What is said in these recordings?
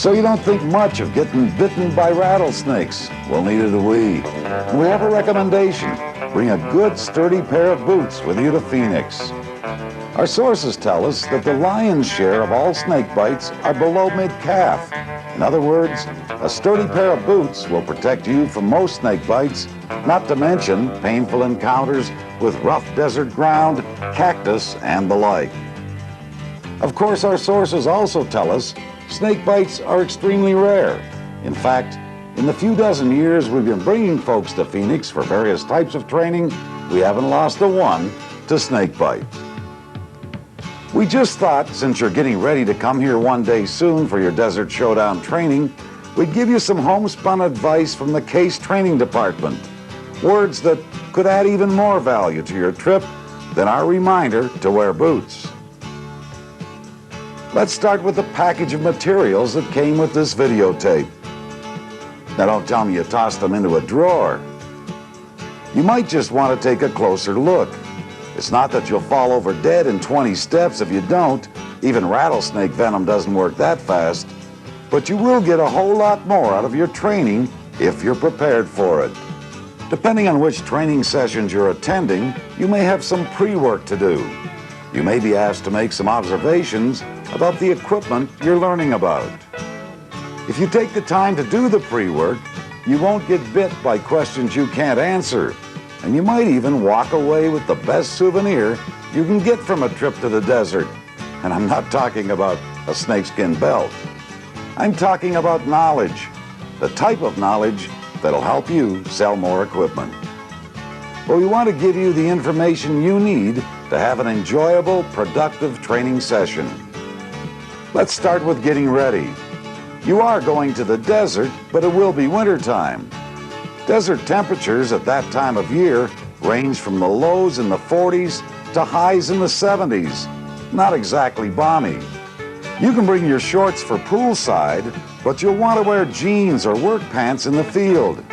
So you don't think much of getting bitten by rattlesnakes. Well, neither do we. We have a recommendation. Bring a good, sturdy pair of boots with you to Phoenix. Our sources tell us that the lion's share of all snake bites are below mid-calf. In other words, a sturdy pair of boots will protect you from most snake bites, not to mention painful encounters with rough desert ground, cactus, and the like. Of course, our sources also tell us snake bites are extremely rare. In fact, in the few dozen years we've been bringing folks to Phoenix for various types of training, we haven't lost a one to snake bite. We just thought, since you're getting ready to come here one day soon for your Desert Showdown training, we'd give you some homespun advice from the Case Training Department. Words that could add even more value to your trip than our reminder to wear boots. Let's start with the package of materials that came with this videotape. Now don't tell me you tossed them into a drawer. You might just want to take a closer look. It's not that you'll fall over dead in 20 steps if you don't. Even rattlesnake venom doesn't work that fast. But you will get a whole lot more out of your training if you're prepared for it. Depending on which training sessions you're attending, you may have some pre-work to do. You may be asked to make some observations about the equipment you're learning about. If you take the time to do the pre-work, you won't get bit by questions you can't answer, and you might even walk away with the best souvenir you can get from a trip to the desert. And I'm not talking about a snakeskin belt. I'm talking about knowledge, the type of knowledge that'll help you sell more equipment. Well, we want to give you the information you need to have an enjoyable, productive training session. Let's start with getting ready. You are going to the desert, but it will be wintertime. Desert temperatures at that time of year range from the lows in the 40s to highs in the 70s. Not exactly balmy. You can bring your shorts for poolside, but you'll want to wear jeans or work pants in the field.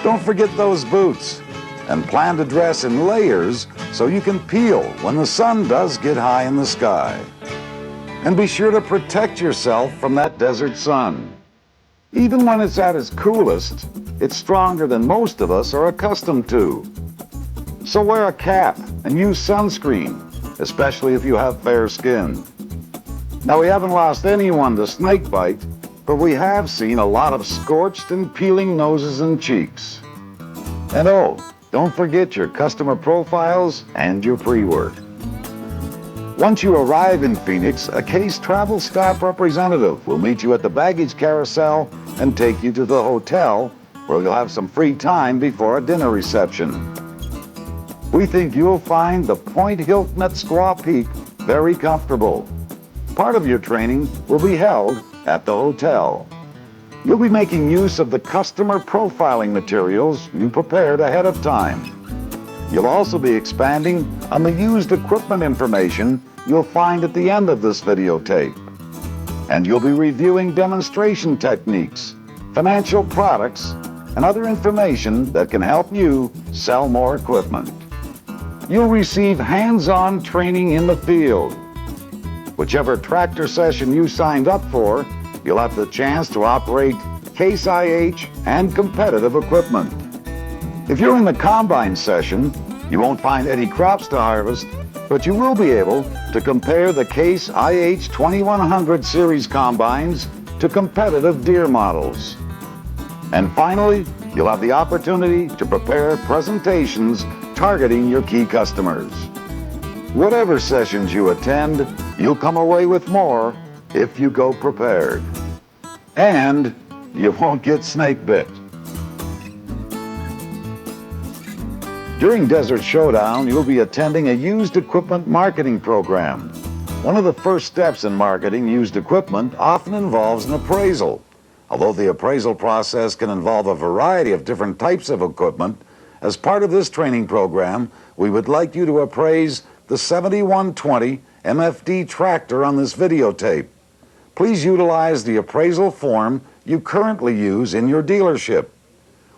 Don't forget those boots, and plan to dress in layers so you can peel when the sun does get high in the sky. And be sure to protect yourself from that desert sun. Even when it's at its coolest, it's stronger than most of us are accustomed to. So wear a cap and use sunscreen, especially if you have fair skin. Now, we haven't lost anyone to snake bite, but we have seen a lot of scorched and peeling noses and cheeks. And oh, don't forget your customer profiles and your pre-work. Once you arrive in Phoenix, a Case Travel staff representative will meet you at the baggage carousel and take you to the hotel, where you'll have some free time before a dinner reception. We think you'll find the Point Hilton at Squaw Peak very comfortable. Part of your training will be held at the hotel. You'll be making use of the customer profiling materials you prepared ahead of time. You'll also be expanding on the used equipment information you'll find at the end of this videotape. And you'll be reviewing demonstration techniques, financial products, and other information that can help you sell more equipment. You'll receive hands-on training in the field. Whichever tractor session you signed up for, you'll have the chance to operate Case IH and competitive equipment. If you're in the combine session, you won't find any crops to harvest, but you will be able to compare the Case IH 2100 series combines to competitive Deere models. And finally, you'll have the opportunity to prepare presentations targeting your key customers. Whatever sessions you attend, you'll come away with more if you go prepared. And you won't get snake bit. During Desert Showdown, you'll be attending a used equipment marketing program. One of the first steps in marketing used equipment often involves an appraisal. Although the appraisal process can involve a variety of different types of equipment, as part of this training program, we would like you to appraise the 7120 MFD tractor on this videotape. Please utilize the appraisal form you currently use in your dealership.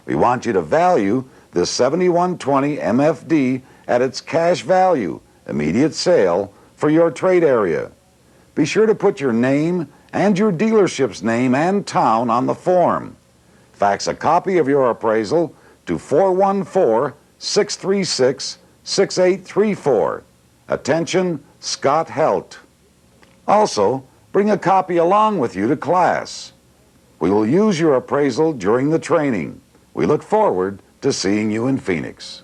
We want you to value this 7120 MFD at its cash value, immediate sale, for your trade area. Be sure to put your name and your dealership's name and town on the form. Fax a copy of your appraisal to 414-636-6834. Attention, Scott Helt. Also, bring a copy along with you to class. We will use your appraisal during the training. We look forward to seeing you in Phoenix.